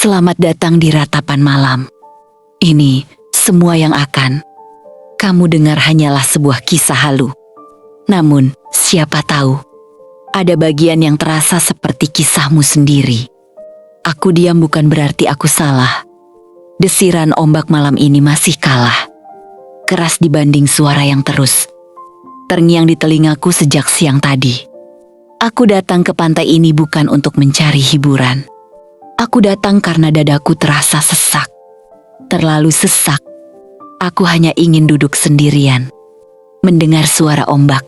Selamat datang di ratapan malam. Ini semua yang akan kamu dengar hanyalah sebuah kisah halu. Namun, siapa tahu, ada bagian yang terasa seperti kisahmu sendiri. Aku diam bukan berarti aku salah. Desiran ombak malam ini masih kalah. Keras dibanding suara yang terus terngiang di telingaku sejak siang tadi. Aku datang ke pantai ini bukan untuk mencari hiburan. Aku datang karena dadaku terasa sesak. Terlalu sesak. Aku hanya ingin duduk sendirian, mendengar suara ombak,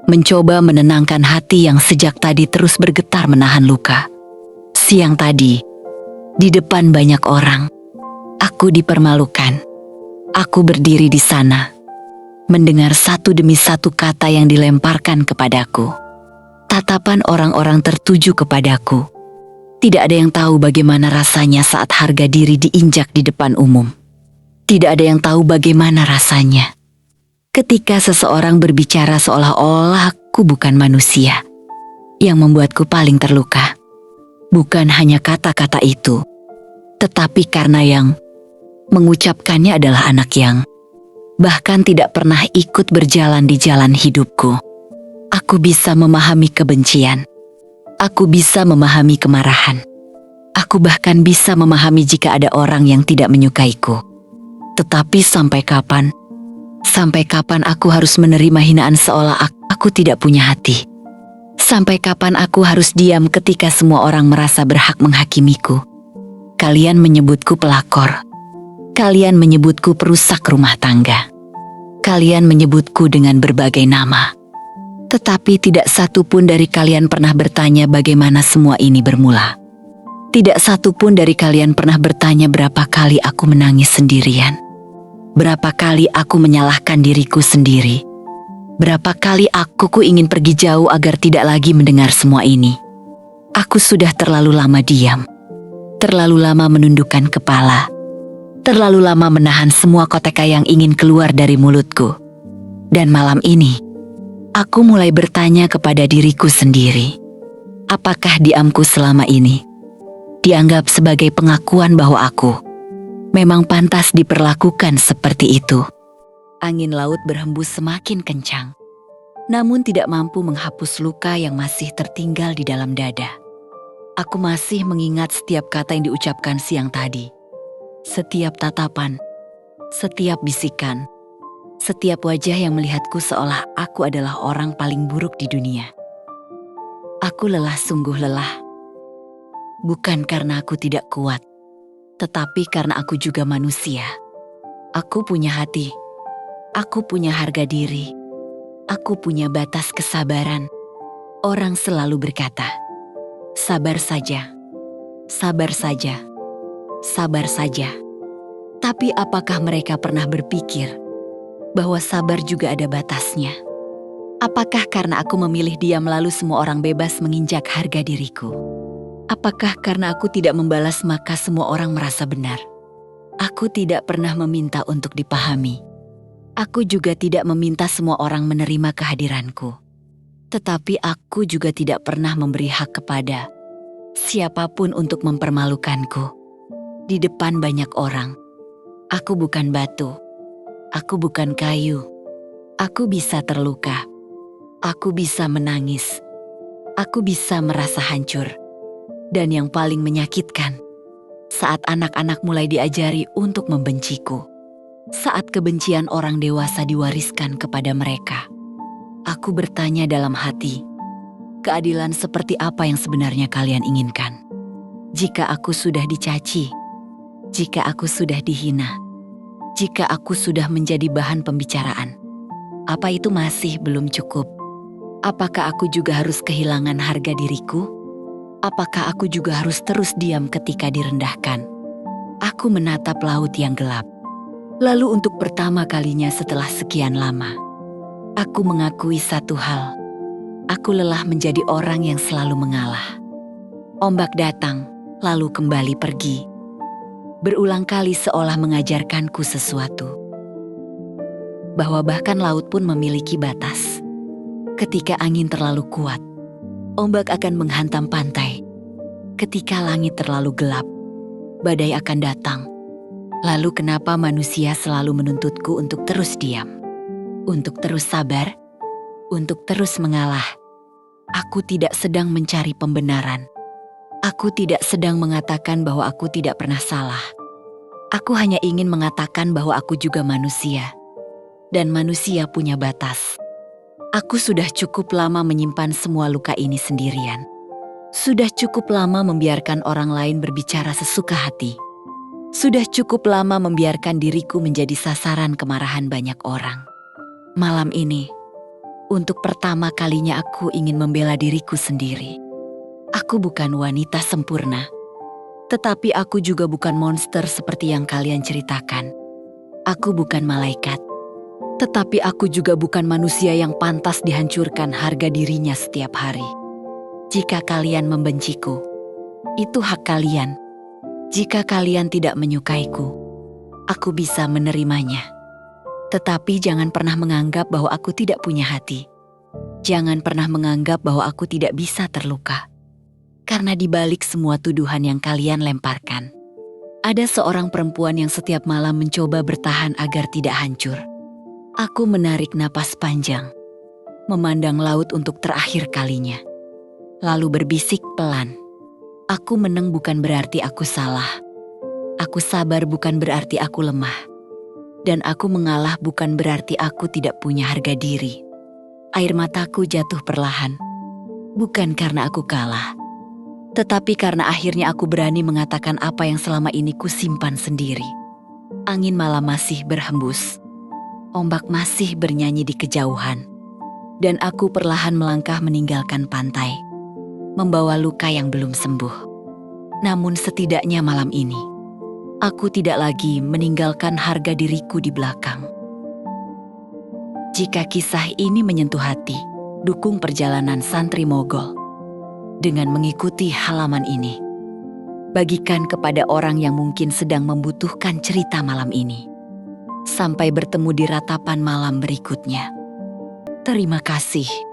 mencoba menenangkan hati yang sejak tadi terus bergetar menahan luka. Siang tadi, di depan banyak orang, aku dipermalukan. Aku berdiri di sana, mendengar satu demi satu kata yang dilemparkan kepadaku. Tatapan orang-orang tertuju kepadaku. Tidak ada yang tahu bagaimana rasanya saat harga diri diinjak di depan umum. Tidak ada yang tahu bagaimana rasanya ketika seseorang berbicara seolah-olah aku bukan manusia. Yang membuatku paling terluka bukan hanya kata-kata itu, tetapi karena yang mengucapkannya adalah anak yang bahkan tidak pernah ikut berjalan di jalan hidupku. Aku bisa memahami kebencian. Aku bisa memahami kemarahan. Aku bahkan bisa memahami jika ada orang yang tidak menyukaiku. Tetapi sampai kapan? Sampai kapan aku harus menerima hinaan seolah aku tidak punya hati? Sampai kapan aku harus diam ketika semua orang merasa berhak menghakimiku? Kalian menyebutku pelakor. Kalian menyebutku perusak rumah tangga. Kalian menyebutku dengan berbagai nama. Tetapi tidak satu pun dari kalian pernah bertanya bagaimana semua ini bermula. Tidak satu pun dari kalian pernah bertanya berapa kali aku menangis sendirian. Berapa kali aku menyalahkan diriku sendiri. Berapa kali aku ingin pergi jauh agar tidak lagi mendengar semua ini. Aku sudah terlalu lama diam. Terlalu lama menundukkan kepala. Terlalu lama menahan semua koteka yang ingin keluar dari mulutku. Dan malam ini, aku mulai bertanya kepada diriku sendiri. Apakah diamku selama ini dianggap sebagai pengakuan bahwa aku memang pantas diperlakukan seperti itu? Angin laut berhembus semakin kencang, namun tidak mampu menghapus luka yang masih tertinggal di dalam dada. Aku masih mengingat setiap kata yang diucapkan siang tadi. Setiap tatapan, setiap bisikan, setiap wajah yang melihatku seolah aku adalah orang paling buruk di dunia. Aku lelah, sungguh lelah. Bukan karena aku tidak kuat, tetapi karena aku juga manusia. Aku punya hati. Aku punya harga diri. Aku punya batas kesabaran. Orang selalu berkata, sabar saja, sabar saja, sabar saja. Tapi apakah mereka pernah berpikir bahwa sabar juga ada batasnya? Apakah karena aku memilih diam lalu semua orang bebas menginjak harga diriku? Apakah karena aku tidak membalas maka semua orang merasa benar? Aku tidak pernah meminta untuk dipahami. Aku juga tidak meminta semua orang menerima kehadiranku. Tetapi aku juga tidak pernah memberi hak kepada siapapun untuk mempermalukanku. Di depan banyak orang, aku bukan batu. Aku bukan kayu. Aku bisa terluka. Aku bisa menangis. Aku bisa merasa hancur. Dan yang paling menyakitkan, saat anak-anak mulai diajari untuk membenciku. Saat kebencian orang dewasa diwariskan kepada mereka. Aku bertanya dalam hati, keadilan seperti apa yang sebenarnya kalian inginkan? Jika aku sudah dicaci, jika aku sudah dihina, jika aku sudah menjadi bahan pembicaraan, apa itu masih belum cukup? Apakah aku juga harus kehilangan harga diriku? Apakah aku juga harus terus diam ketika direndahkan? Aku menatap laut yang gelap. Lalu untuk pertama kalinya setelah sekian lama, aku mengakui satu hal. Aku lelah menjadi orang yang selalu mengalah. Ombak datang, lalu kembali pergi. Berulang kali seolah mengajarkanku sesuatu. Bahwa bahkan laut pun memiliki batas. Ketika angin terlalu kuat, ombak akan menghantam pantai. Ketika langit terlalu gelap, badai akan datang. Lalu kenapa manusia selalu menuntutku untuk terus diam? Untuk terus sabar? Untuk terus mengalah? Aku tidak sedang mencari pembenaran. Aku tidak sedang mengatakan bahwa aku tidak pernah salah. Aku hanya ingin mengatakan bahwa aku juga manusia. Dan manusia punya batas. Aku sudah cukup lama menyimpan semua luka ini sendirian. Sudah cukup lama membiarkan orang lain berbicara sesuka hati. Sudah cukup lama membiarkan diriku menjadi sasaran kemarahan banyak orang. Malam ini, untuk pertama kalinya aku ingin membela diriku sendiri. Aku bukan wanita sempurna, tetapi aku juga bukan monster seperti yang kalian ceritakan. Aku bukan malaikat. Tetapi aku juga bukan manusia yang pantas dihancurkan harga dirinya setiap hari. Jika kalian membenciku, itu hak kalian. Jika kalian tidak menyukaiku, aku bisa menerimanya. Tetapi jangan pernah menganggap bahwa aku tidak punya hati. Jangan pernah menganggap bahwa aku tidak bisa terluka. Karena di balik semua tuduhan yang kalian lemparkan, ada seorang perempuan yang setiap malam mencoba bertahan agar tidak hancur. Aku menarik napas panjang, memandang laut untuk terakhir kalinya, lalu berbisik pelan. Aku menang bukan berarti aku salah. Aku sabar bukan berarti aku lemah. Dan aku mengalah bukan berarti aku tidak punya harga diri. Air mataku jatuh perlahan, bukan karena aku kalah, tetapi karena akhirnya aku berani mengatakan apa yang selama ini kusimpan sendiri. Angin malam masih berhembus. Ombak masih bernyanyi di kejauhan, dan aku perlahan melangkah meninggalkan pantai, membawa luka yang belum sembuh. Namun setidaknya malam ini, aku tidak lagi meninggalkan harga diriku di belakang. Jika kisah ini menyentuh hati, dukung perjalanan Santri Mogol dengan mengikuti halaman ini. Bagikan kepada orang yang mungkin sedang membutuhkan cerita malam ini. Sampai bertemu di ratapan malam berikutnya. Terima kasih.